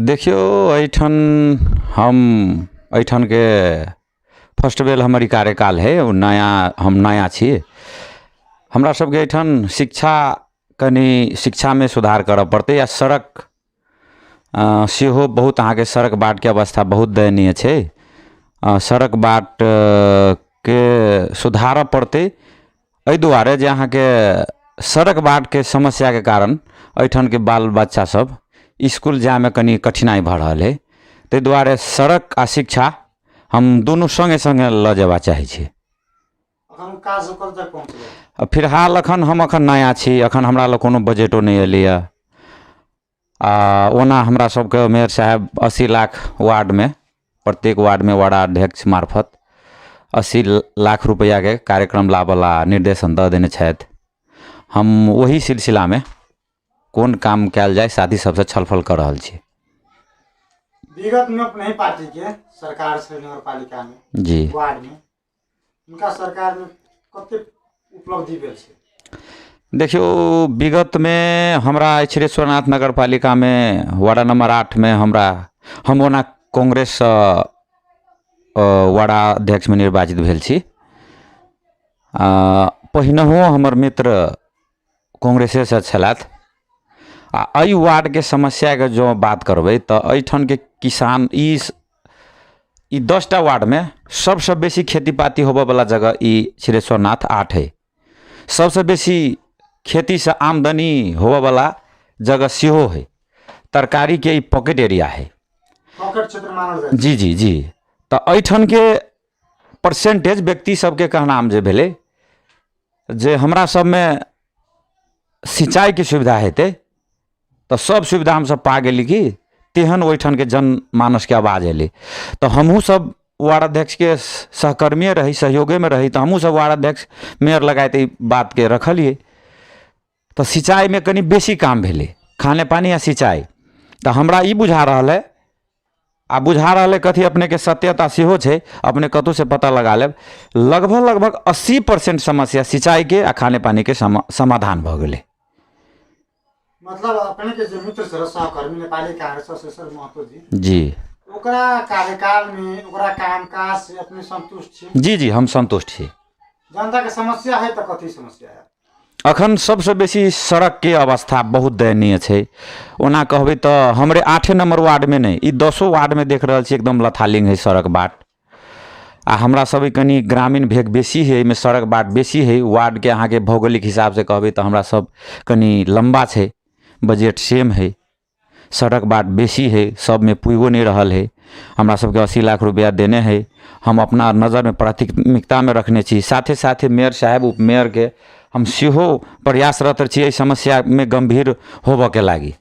देखियो एहिठाम हम एहिठाम के फर्स्ट बेल हमर ई कार्यकाल है। हम नया छी। हमरा सबके एहिठाम शिक्षा में सुधार करऽ पड़तै। या सड़क सेहो बहुत अहाँके सड़क बाट के अवस्था बहुत दयनीय छै। सड़क बाट के सुधारऽ पड़तै। एहि दुआरे जे अहाँके सड़क बाट के समस्या के कारण एहिठाम के बाल बच्चा सब स्कूल जाए में कनी कठिनाई भऽ रहल है। ताहि दुआरे सड़क आ शिक्षा हम दुनू संगे संगे लऽ जेबा चाहै छी। फिलहाल अखन हम नया छी। अखन हमरा लग कोनो बजटो नहीं एलैया। ओना हमरा सबके मेयर साहब 80 लाख वार्ड में, प्रत्येक वार्ड में वार्डाध्यक्ष मार्फत 80 लाख रुपया के कार्यक्रम लाबला निर्देशन दऽ देने छथि। हम वही सिलसिला में कोन काम कयल जाए साथी सबसे छलफल कर रहल छी। विगत में अपने पार्टी के सरकार से नगर पालिका में जी वार्ड में उनका सरकार में कते उपलब्धि भेल छै? देखियो विगत में हमरा श्रीश्वरनाथ नगर पालिका में वार्ड नंबर 8 में हम ओना कांग्रेस वार्डाध्यक्ष में निर्वाचित भेल छी। पहिनहो हमर मित्र कांग्रेसे से छलथि। एहि वार्ड के समस्या के जो बात करबै तो एहिठाम के किसान ई 10टा वार्ड में सबसे बेसी खेती पाती होबे वाला जगह ई श्रीश्वरनाथ 8 है। सबसे बेसी खेती से आमदनी होबे वाला जगह सेहो है। तरकारी के ई पॉकेट एरिया है, पॉकेट क्षेत्र मानल जाय। जी जी जी। तो एहिठाम के परसेंटेज व्यक्ति सबके कहनाम जे भेलै जे हमरा सब में सिंचाई की सुविधा हेतै तो सब सुविधा हम सब पा गेली कि तेहन ओहिठाम के जनमानस के आवाज एलै। तो हमहूँ सब वार्ड अध्यक्ष के सहकर्मी रही, सहयोगे में रही। तो हमहूँ सब वार्ड अध्यक्ष मेयर लगाए बात के रखलिए। तो सिंचाई में कनी बेसी काम भेलै, खाने पानी या सिंचाई। तो हमरा ई बुझा रहल है कथी अपने के सत्यता सेहो छै, अपने कतौ से पता लगा लेब। लगभग 80% समस्या सिंचाई के आ खाने पानी के समाधान भऽ गेलै। मतलब अपने के जो मित्र सर सहकर्मी नेपाली कांग्रेस से सर महतो जी ओकरा कार्यकाल में ओकरा कामकाज से अपने संतुष्ट छी? जी जी हम संतुष्ट छी। जनता के समस्या है तो कथी समस्या है? अखन सबसे बेसी सड़क के अवस्था बहुत दयनीय छै। ओना कहबै तो हमरे 8 नंबर वार्ड में नहीं, ई 10 वार्ड में देख रहल छी एकदम लथालिंग है सड़क बाट। आ हमरा सब कनी ग्रामीण भेग बेसी है, में सड़क बाट बेसी है। वार्ड के अहाँ के भौगोलिक हिसाब से कहबै तो हमरा सब कनी लंबा छै, बजट सेम है, सड़क बाट बेसी है, सब में पुइगो नहीं रहल है। हमरा सबके 80 लाख रुपया देने है। हम अपना नज़र में प्राथमिकता में रखने छी। साथे साथे मेयर साहब उप मेयर के हम सेहो प्रयासरत छी एहि समस्या में गंभीर होबऽ के लागी।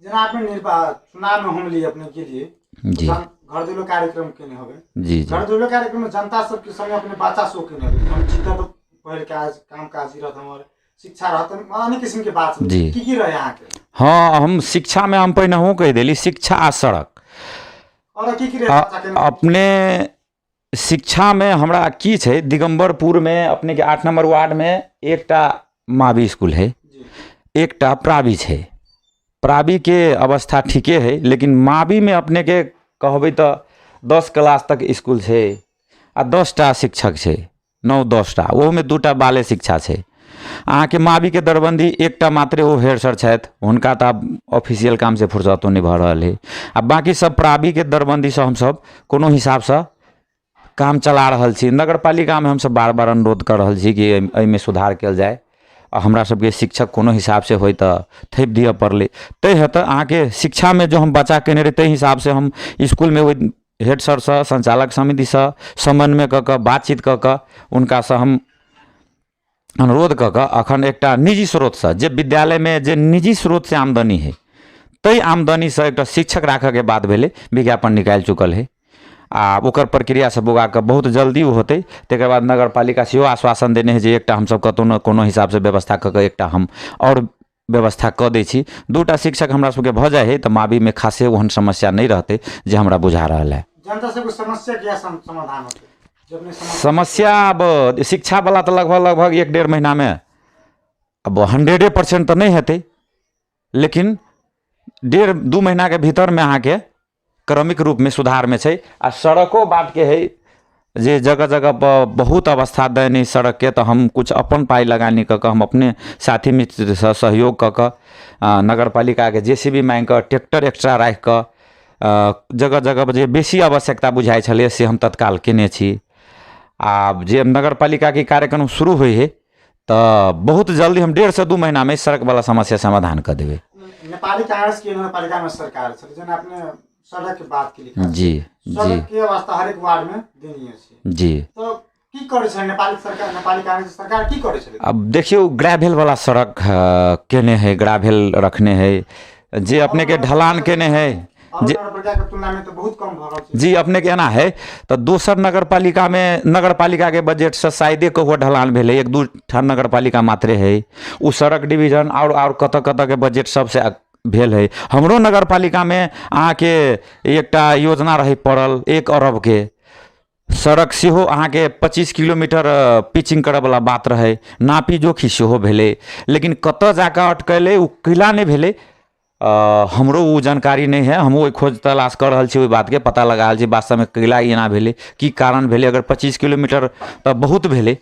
जना आपने चुनाव में हम लिए अपने के लिए जी घर दुलो कार्यक्रम केने होबे। जी जी घर दुलो कार्यक्रम में जनता सब के संगे अपने बाचा सो केने होबे। हम जीता तो पहले काम काज रहत हमर शिक्षा रहत अनेक किस्म के बात जी की रहे यहाँ के। हाँ हम शिक्षा में हम पहिनहु कह देली शिक्षा आ सड़क और की रहे अपने शिक्षा में हमरा की छै, दिगंबरपुर में अपने के 8 नंबर वार्ड में एकटा मावी स्कूल है, एकटा प्रावी छै। प्रावी के अवस्था ठीके है, लेकिन मावी में अपने के कहबै तो 10 क्लास तक स्कूल छै आ 10टा शिक्षक छै, 9-10टा, वो में 2टा बाले शिक्षा छै। अहाँ के मावी के दरबंदी एकटा मात्र वो हेड सर छथि, हुनका तो ऑफिशियल काम से फुर्सतो नहीं भऽ रहल है। आ बाकी सब प्रावी के दरबंदी से हम सब कोनो हिसाब से काम चला रहल छी। नगर पालिका में हम सब बार बार अनुरोध कर रहल छी कि एहिमे सुधार कयल जाए। हमरा सबके शिक्षक कोनो हिसाब से होय तो थैप दिअ पड़लै। तै हेतु अहाँ के शिक्षा में जो हम बचा केने रही तै हिसाब से हम स्कूल में ओहि हेड सर से संचालक समिति से समन्वय कऽ कऽ बातचीत कऽ कऽ उनका से हम अनुरोध कऽ कऽ अखन एकटा निजी स्रोत से, जे विद्यालय में जे निजी स्रोत से आमदनी है तै आमदनी से एकटा शिक्षक राखऽ के बात भेलै, विज्ञापन निकालि चुकल है। आ ओकर प्रक्रिया सब होगा के बहुत जल्दी होते। तकर बाद नगर पालिका सेहो आश्वासन देने है जे एकटा हम सब कतौ न कोनो हिसाब से व्यवस्था कऽ के एकटा हम और व्यवस्था कऽ दै छी। 2टा शिक्षक हमरा सबके भऽ जाए है तो मावी में खासे ओहन समस्या नहीं रहते जे हमरा बुझा रहल है। जनता सबके समस्या क्या समाधान होते? समस्या अब शिक्षा वाला तो लगभग 1-1.5 महीना में अब 100% तो नहीं हेतै, लेकिन 1.5-2 महीना के भीतर में अहाँ के क्रमिक रूप में सुधार में छै। आ सड़कों बाट के है जे जगह जगह पर बहुत अवस्था दयनीय सड़क के, तो हम कुछ अपन पाई लगानी कऽ हम अपने साथी मित्र से सहयोग कऽ नगर पालिका के JCB मांग कऽ ट्रैक्टर एक्स्ट्रा राखि कऽ जगह जगह पर जे बेसी आवश्यकता बुझाइ छलै से हम तत्काल केने छी। आब जे नगर पालिका के कार्यक्रम शुरू होइ है तो बहुत जल्दी हम 1.5 से 2 महीना में सड़क वाला समस्या समाधान कर देवे। नेपाली कांग्रेस की नगर पालिका में सरकार छलै, जेना अपने सड़क के बात के लिए जी सड़क के अवस्था हर एक वार्ड में देनी है जी। तो की करे छै नेपाली सरकार, नेपाली कांग्रेस सरकार की करे छै? अब देखियो ग्रेवल वाला सड़क केने है, ग्रेवल रखने है, जे अपने के ढलान केने है नगर पालिका के तुलना में तो बहुत कम भ रहल छै जी। अपने के एना है तो दोसर नगर पालिका में नगर पालिका के बजट से शायदे कहुआ ढलान भेले, 1-2 ठान नगर पालिका मात्रे है। उ सड़क डिवीजन और कत कत के बजट सबसे भेल है। हमरो नगर पालिका में अहाँ के एकटा योजना रही पड़ल 1 अरब के सड़क सेहो अहाँ के 25 किलोमीटर पिचिंग करे वाला बात रहे, नापी जोखी सेहो भेले, लेकिन कत जाकर अटकले उ किला नहीं भेले। हमरो वो जानकारी नहीं है, हम खोज तलाश कर रहल छी, ओहि बात के पता लगा रहल छी वास्तव में किला एना भेले, की कारण भेले। अगर 25 किलोमीटर तो बहुत भेले,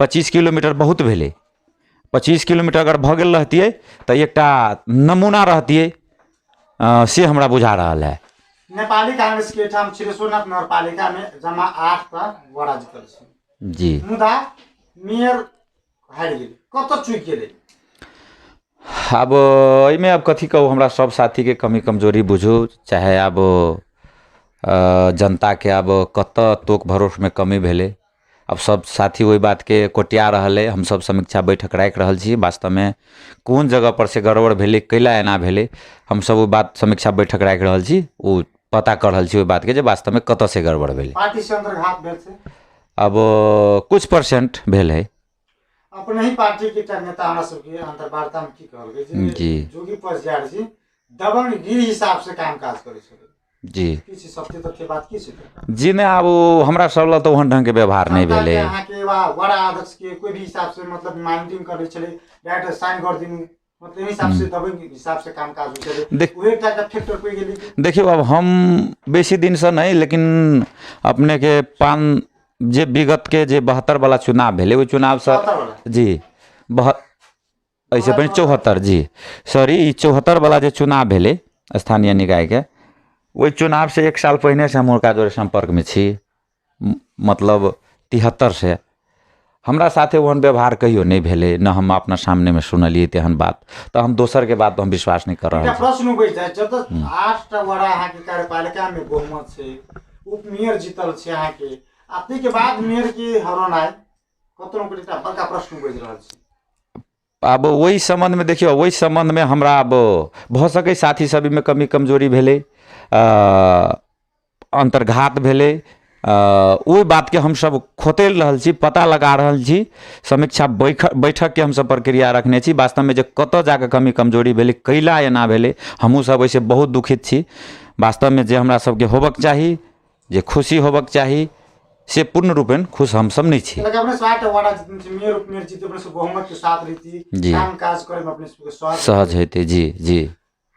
25 किलोमीटर बहुत भेले। 25 किलोमीटर अगर भ गेल रहतिए तो एकटा नमूना रहतिए से हमरा बुझा रहल है। नेपाली कांग्रेस के ठाम छिरेश्वरनाथ नगर पालिका में जमा 8 टा वडा जितल छै जी, मुदा मेयर हारि गेल, कत चुक गेलै? अब एहिमे अब कथी कहू, हमरा सब साथी के कमी कमजोरी बुझू, चाहे अब जनता के अब कत तोक भरोस में कमी भेले। अब सब साथी वही बात के कोटिया रहल है। हम सब समीक्षा बैठक राखि रहल छी, वास्तव में कौन जगह पर से गड़बड़ भेले, कैला एना भेले, हम सब वो बात समीक्षा बैठक राखि रहल छी, वो पता कर रहल छी ओहि बात के जे वास्तव में कत से गड़बड़ भेले। पार्टी से अंतर्घात भेल छै? अब कुछ परसेंट भेल है। अपने ही पार्टी के एकटा नेता हमरा सबके अंतर्वार्ता में की कहल गई जी, जोगी पसजार जी दबंगगिरी हिसाब से काम काज करे छले जी की छै, सत्य तथ्य बात की छै? जी ने, अब हमरा सब ला तो ओहन ढंग के व्यवहार नहीं भेले। यहाँ के वडा अध्यक्ष के कोई भी हिसाब से मतलब माइंडिंग करे छले, डायरेक्ट साइन कर दिनु, मतलब एहि हिसाब से दबंग हिसाब से काम काज होय छले। ओहे एकटा फैक्टर कोई गेली? देखियो अब हम बेसी दिन से नहीं, लेकिन अपने के जे विगत के जे 72 वाला चुनाव भेले, ओहि चुनाव से जी ऐसे 74 जी सॉरी 74 वाला जे चुनाव भेले स्थानीय निकाय के, वही चुनाव से 1 साल पहले से हम उनका जोड़े संपर्क में छी, मतलब 73 से। हमरा साथे ओहन व्यवहार कहियो नहीं भेले, न हम अपना सामने में सुनलिए तेहन बात, तो हम दोसर के बात तो हम विश्वास नहीं कर रहा। प्रश्न उठै छै, जब 8 टा वडा अहाँ के कार्यपालिका में बहुमत छै, उप मेयर जीतल छै अहाँ के, आपने के बाद मेयर के हरानाय कतनो के एकटा बड़का प्रश्न उठि रहल छै। अब वही संबंध में देखियो, वही संबंध में हमरा अब भ सके साथी सभी में कमी कमजोरी भेले, अंतर्घात भेले, ओहि बात के हम सब खोतेल रहल छी, पता लगा रहल छी, समीक्षा बैठक के हम सब प्रक्रिया रखने छी। वास्तव में जे कत जाके कमी कमजोरी भेले, कैला एना भेले, हमहूँ सब ऐसे बहुत दुखित छी। वास्तव में जे हमरा सबके होबक चाही, जे खुशी होबक चाही, से पूर्ण रूपेण खुश हम सब नहीं छी। अपने 60 वार्ड मेयर उप मेयर जीते, अपने बहुमत के साथ रहती, काम काज करे में अपने सहज हेते जी जी।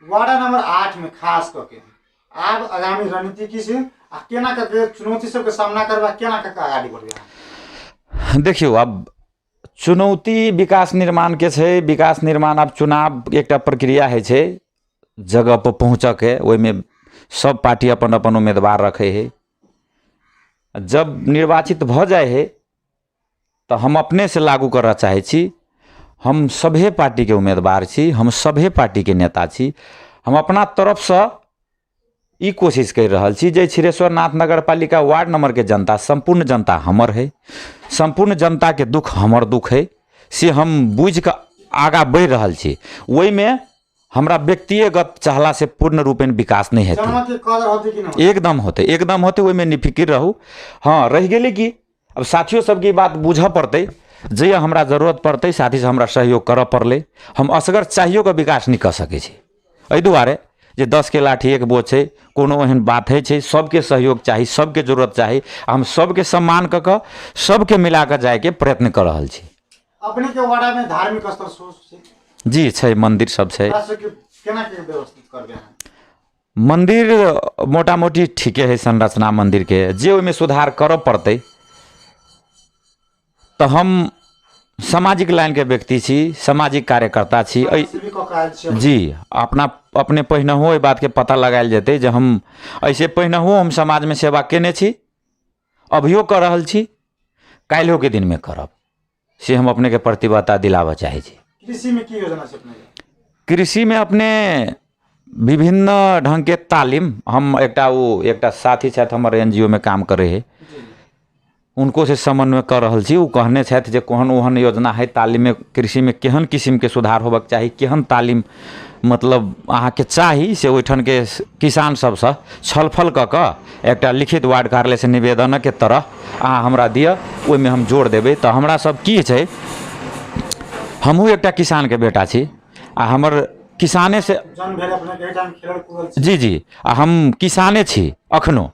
वार्ड नंबर 8 में खास करके आब आगामी रणनीति की छै, आ केना के चुनौती सब के सामना करबा, केना के आगाड़ी बढ़बे? देखियो, अब चुनौती विकास निर्माण के छै। विकास निर्माण अब चुनाव एकटा प्रक्रिया है छै, जगह पर पहुँचक है, ओहि में सब पार्टी अपन अपन उम्मीदवार रखे है। जब निर्वाचित भ जाए है तो हम अपने से लागू करना चाहे छी। हम सभे पार्टी के उम्मीदवार छी, हम सभे पार्टी के नेता छी। हम अपना तरफ से ई कोशिश कर रहल छी जे छिरेश्वरनाथ नगर पालिका वार्ड नंबर के जनता, संपूर्ण जनता हमर है, संपूर्ण जनता के दुख हमर दुख है, से हम बुझ के आगा बढ़ रहल छी। ओहि में हमरा व्यक्तिगत चाहला से पूर्ण रूपेण विकास नहीं हेतै। एकदम होते, एकदम होते, ओहि में निफिकिर रहू। हाँ, रह गेलै कि अब साथियों सबके बात बुझ पड़ते, जे हमरा जरूरत पड़ते साथी से हमरा सहयोग करऽ पड़ले। हम असगर चाहियो के विकास नहीं कर सके छी, एहि दुआरे जे 10 के लाठी 1 बोझ छै, कोनो एहन बात है छै, सबके सहयोग चाही, सबके जरूरत चाही। हम सबके सम्मान क सबके मिला के जाए के प्रयत्न कर रहल छी। अपने के वार्ड में धार्मिक स्थल जी छै, मंदिर सब छै, केना के व्यवस्थित करबे हैं? मंदिर मोटा मोटी ठीके है संरचना मंदिर के, जे ओहिमे सुधार करऽ पड़तै। तो हम सामाजिक लाइन के व्यक्ति छी, सामाजिक कार्यकर्ता छी। सिविक काज छै। जी, अपने पहिनहु एहि बात के पता लगायल जेतै जे हम ऐसे पहिनहु हम समाज में सेवा केने छी, अभियो कर रहल छी, काल्हियो के दिन में करब, से हम अपने के प्रतिबद्धता दिलाबऽ चाहै छी। कृषि में की योजना छै अपने के? कृषि में अपने विभिन्न ढंग के तालीम, हम एकटा साथी छथि हमर एनजीओ में काम करे है, जी उनको से समन्वय कर रहल छी। उ कहने छथि जे कोहन ओहन योजना है तालीम में, कृषि में केहन किस्म के सुधार होबक चाही, केहन तालीम मतलब अहाँ के चाही, से ओहिठन के किसान सबसँ छलफल कऽ कऽ एकटा लिखित वार्ड कार्यालय से निवेदन के तरह अहाँ हमरा दिअ, ओहिमे हम जोड़ देबै। तऽ हमरा सब की छै, हमहूँ एकटा किसान के बेटा छी, आ हमर किसाने से जन भेल अपने के एठाम खेलल कूदल छै। जी जी, आ हम किसाने छी अखनो।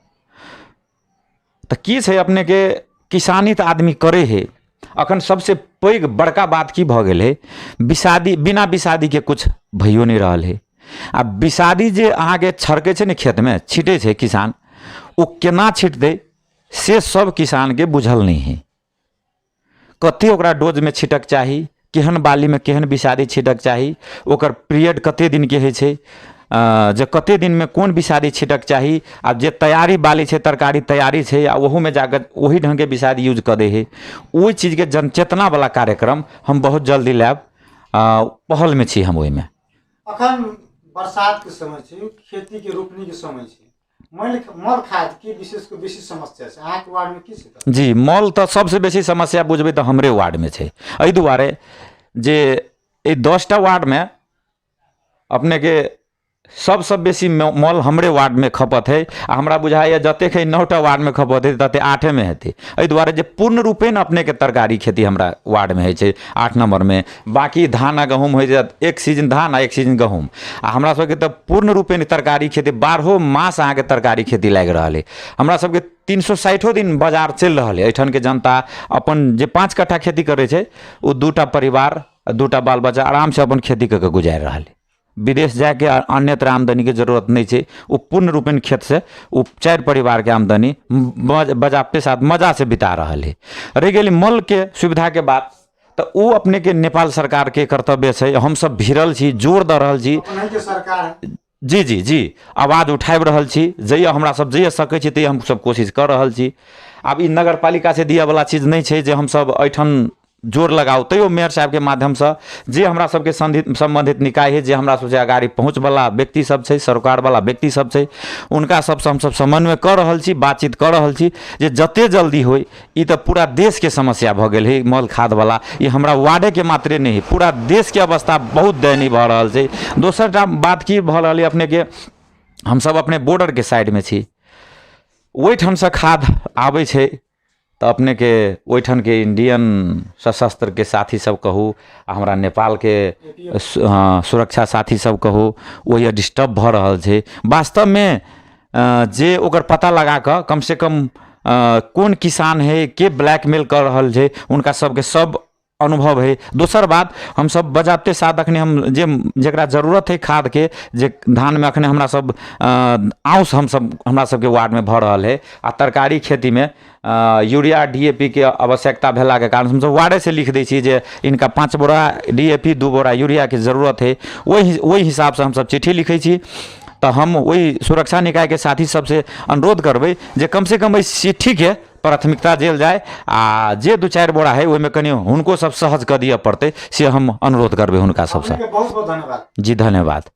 तऽ की छै, अपने के किसानी तऽ आदमी करे है। अखन सबसे पैघ बड़का बात की भऽ गेल है, बिना विषादी के कुछ भइयो नहीं रहल है। आ विषादी जे अहाँके छड़के छै ने खेत में, छीटे छै किसान, ओ केना छीटतै से सब किसान के बुझल नहीं है। कते ओकरा डोज में छिटक चाही, केहन बाली में केहन विषादी छिटक चाही, ओकर पीरियड कते दिन के होइ छै, जे कते दिन में कोन विषादी छिटक चाही, आ जे तैयारी बाली छै, तरकारी तैयारी छै, आ ओहू में जाकर वही ढंग के विषादी यूज कर दे है। ओहि चीज के जनचेतना वाला कार्यक्रम हम बहुत जल्दी लायब, पहल में छी हम। ओहि में अखन बरसात के समय छै, खेती के रोपनी के समय छै, मल खाद की विशेष समस्या छै अहाँ के वार्ड में की छै? जी, मल तो सबसे बेसी समस्या बुझबै तो हमरे वार्ड में छै। एहि दुआरे जे 10टा वार्ड में अपने के सबसे बेसी मल हमरे वार्ड में खपत है। आ हमरा बुझाइए जतेक है 9टा वार्ड में खपत है, तते 8 में हेतै। एहि दुआरे जे पूर्ण रूपेण अपने के तरकारी खेती हमरा वार्ड में होइ छै 8 नंबर में। बाकी धान आ गहूँम होइ छै, एक सीजन धान आ एक सीजन गहूँम। आ हमरा सबके तऽ पूर्ण रूपेण तरकारी खेती 12 मास अहाँके तरकारी खेती लागि रहल है। हमरा सबके 360 दिन बाजार चलि रहल है। एहिठाम के जनता अपन जे 5 कट्ठा खेती करे छै, ओ 2टा परिवार, 2टा बाल बच्चा आराम से अपन खेती कऽ के गुजारि रहल है। विदेश जाके अन्यत्र आमदनी के जरूरत नहीं है। वो पूर्ण रूपेण खेत से वो 4 परिवार के आमदनी बजाबते साथ मजा से बिता रहा है। रह गई मल के सुविधा के बात, तो वो अपने के नेपाल सरकार के कर्तव्य है। हम सब भिड़ल छी, जोर दऽ रहल छी, सरकार जी जी जी आवाज उठाबि रहल छी। जइया हमरा सब जइया सकै छी तइया हम सब कोशिश कर रहल छी। आब ई नगर पालिका से दिया वाला चीज नहीं है जे हम सब एठन जोर लगाओ, तैयो मेयर साहब के माध्यम से जे हमरा सबके संबंधित निकाय है, जे हमरा सबसे आगाड़ी पहुँच वाला व्यक्ति सब छै, सरकार वाला व्यक्ति सब छै, उनका सबसे हम सब समन्वय कर रहल छी, बातचीत कर रहल छी जे जते जल्दी होय। ई तऽ पूरा देश के समस्या भऽ गेल है मल खाद वाला। ई हमरा वार्डे के मात्रे नहीं है, पूरा देश के अवस्था बहुत दयनीय भऽ रहल छै। दोसर टा बात की भऽ रहल है, अपने के हम सब अपने बॉर्डर के साइड में छी, ओहिठाम से खाद आबै छै, तो अपने के ओहिठन के इंडियन सशस्त्र के साथी सब कहू, हमरा नेपाल के सुरक्षा साथी सब कहू, वही डिस्टर्ब भऽ रहल छै। वास्तव में जे ओकर पता लगा कऽ कम से कम कौन किसान है, के ब्लैकमेल कर रहल छै, उनका सबके सब अनुभव है। दोसर बात, हम सब बजाबते साथ अखने हम जकरा जरूरत है खाद के, जे धान में अखने हमरा सब आउस हमरा सबके वार्ड में भऽ रहल है। आ तरकारी खेती में यूरिया DAP के आवश्यकता भेला के कारण हम सब वार्डे से लिख दै छी जे इनका 5 बोरा DAP 2 बोरा यूरिया के जरूरत है। वही हिसाब से हम सब चिट्ठी लिखै छी। तो हम वही सुरक्षा निकाय के साथी सबसे अनुरोध करबै जे कम से कम इस चिट्ठी के प्राथमिकता देल जाए, आ जे 2-4 बोरा है ओहिमे कनि हुनको सब सहज कऽ दिअ पड़तै, से हम अनुरोध करबै हुनका सबसे। बहुत बहुत धन्यवाद जी, धन्यवाद।